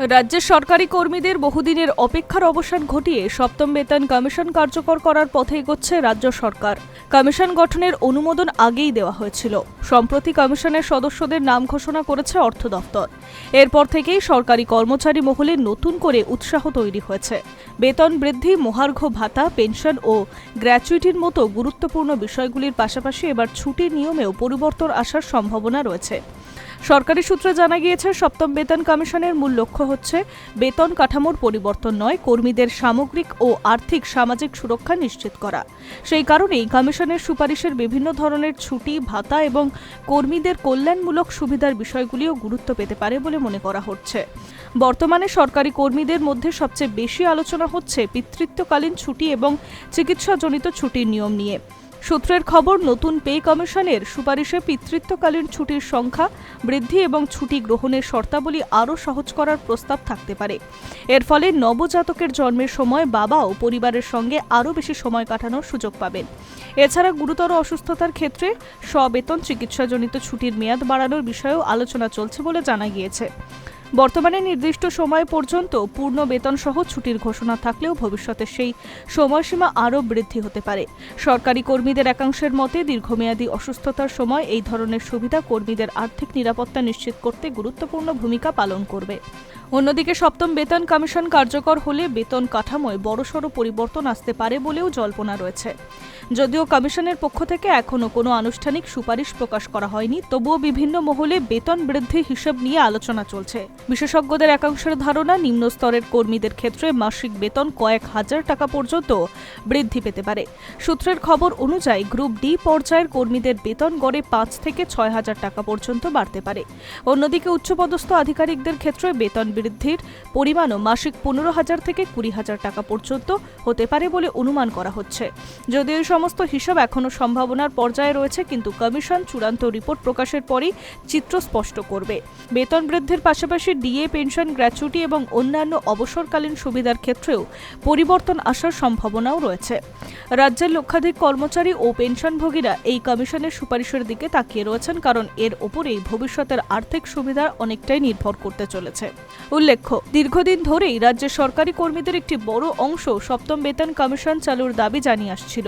রাজ্যের সরকারি কর্মীদের বহুদিনের অপেক্ষার অবসান ঘটিয়ে সপ্তম বেতন কমিশন কার্যকর করার পথে এগোচ্ছে রাজ্য সরকার। কমিশন গঠনের অনুমোদন আগেই দেওয়া হয়েছিল। সম্প্রতি কমিশনের সদস্যদের নাম ঘোষণা করেছে অর্থ দফতর। এরপর থেকেই সরকারি কর্মচারী মহলে নতুন করে উৎসাহ তৈরি হয়েছে। বেতন বৃদ্ধি, মহার্ঘ ভাতা, পেনশন ও গ্র্যাচুইটির মতো গুরুত্বপূর্ণ বিষয়গুলির পাশাপাশি এবার ছুটির নিয়মেও পরিবর্তন আসার সম্ভাবনা রয়েছে। সরকারি সূত্রে জানা গিয়েছে, সপ্তম বেতন কমিশনের মূল লক্ষ্য হচ্ছে বেতন কাঠামোর পরিবর্তন নয়, কর্মীদের সামগ্রিক ও আর্থিক সামাজিক সুরক্ষা নিশ্চিত করা। সেই কারণেই কমিশনের সুপারিশের বিভিন্ন ধরনের ছুটি, ভাতা এবং কর্মীদের কল্যাণমূলক সুবিধার বিষয়গুলিও গুরুত্ব পেতে পারে বলে মনে করা হচ্ছে। বর্তমানে সরকারি কর্মীদের মধ্যে সবচেয়ে বেশি আলোচনা হচ্ছে পিতৃত্বকালীন ছুটি এবং চিকিৎসাজনিত ছুটির নিয়ম নিয়ে। সূত্রের খবর, নতুন পে কমিশনের সুপারিশে পিতৃত্বকালীন ছুটির সংখ্যা বৃদ্ধি এবং ছুটি গ্রহণের শর্তাবলী আরও সহজ করার প্রস্তাব থাকতে পারে। এর ফলে নবজাতকের জন্মের সময় বাবাও পরিবারের সঙ্গে আরও বেশি সময় কাটানোর সুযোগ পাবেন। এছাড়া গুরুতর অসুস্থতার ক্ষেত্রে স্ববেতন চিকিৎসাজনিত ছুটির মেয়াদ বাড়ানোর বিষয়েও আলোচনা চলছে বলে জানা গিয়েছে। বর্তমানে নির্দিষ্ট সময় পর্যন্ত পূর্ণ বেতন সহ ছুটির ঘোষণা থাকলেও ভবিষ্যতে সেই সময়সীমা আরও বৃদ্ধি হতে পারে। সরকারি কর্মীদের একাংশের মতে, দীর্ঘমেয়াদী অসুস্থতার সময় এই ধরনের সুবিধা কর্মীদের আর্থিক নিরাপত্তা নিশ্চিত করতে গুরুত্বপূর্ণ ভূমিকা পালন করবে। অন্যদিকে সপ্তম বেতন কমিশন কার্যকর হলে বেতন কাঠামোয় বড়সড় পরিবর্তন আসতে পারে বলেও জল্পনা রয়েছে। যদিও কমিশনের পক্ষ থেকে এখনও কোনো আনুষ্ঠানিক সুপারিশ প্রকাশ করা হয়নি, তবুও বিভিন্ন মহলে বেতন বৃদ্ধি হিসেব নিয়ে আলোচনা চলছে। বিশেষজ্ঞদের একাংশের ধারণা, নিম্ন স্তরের কর্মীদের ক্ষেত্রে মাসিক বেতন কয়েক হাজার টাকা পর্যন্ত বৃদ্ধি পেতে পারে। সূত্রের খবর অনুযায়ী গ্রুপ ডি পর্যায়ের কর্মীদের বেতন গড়ে 5 থেকে 6 হাজার টাকা পর্যন্ত বাড়তে পারে। অন্যদিকে উচ্চপদস্থ আধিকারিকদের ক্ষেত্রে বেতন বৃদ্ধির পরিমাণও মাসিক 15,000 থেকে 20,000 টাকা পর্যন্ত হতে পারে বলে অনুমান করা হচ্ছে। যদিও এই সমস্ত হিসাব এখনও সম্ভাবনার পর্যায়ে রয়েছে, কিন্তু কমিশন চূড়ান্ত রিপোর্ট প্রকাশের পরই চিত্র স্পষ্ট করবে। বেতন বৃদ্ধির পাশাপাশি ডিএ, পেনশন, গ্র্যাচুইটি এবং অন্যান্য অবসরকালীন সুবিধার ক্ষেত্রেও পরিবর্তন আসার সম্ভাবনাও রয়েছে। রাজ্যের লক্ষাধিক কর্মচারী ও পেনশনভোগীরা এই কমিশনের সুপারিশের দিকে তাকিয়ে রয়েছেন, কারণ এর ওপরেই ভবিষ্যতের আর্থিক সুবিধা অনেকটাই নির্ভর করতে চলেছে। উল্লেখ্য, দীর্ঘদিন ধরেই রাজ্যের সরকারি কর্মীদের একটি বড় অংশ সপ্তম বেতন কমিশন চালুর দাবি জানিয়ে আসছিল।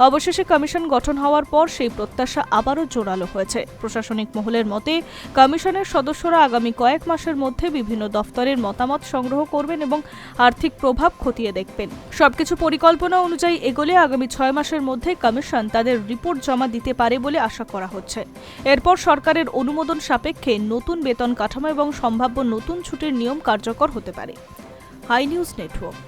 অবশেষে কমিশন গঠন হওয়ার পর সেই প্রত্যাশা আবারও জোরালো হয়েছে। প্রশাসনিক মহলের মতে, কমিশনের সদস্যরা আগামী কয়েক মাসের মধ্যে বিভিন্ন দফতরের মতামত সংগ্রহ করবেন এবং আর্থিক প্রভাব খতিয়ে দেখবেন। সবকিছু পরিকল্পনা অনুযায়ী এগোলে আগামী 6 মাসের মধ্যে কমিশন তাদের রিপোর্ট জমা দিতে পারে বলে আশা করা হচ্ছে। এরপর সরকারের অনুমোদন সাপেক্ষে নতুন বেতন কাঠামো এবং সম্ভাব্য নতুন ছুটির নিয়ম কার্যকর হতে পারে। Hi news network.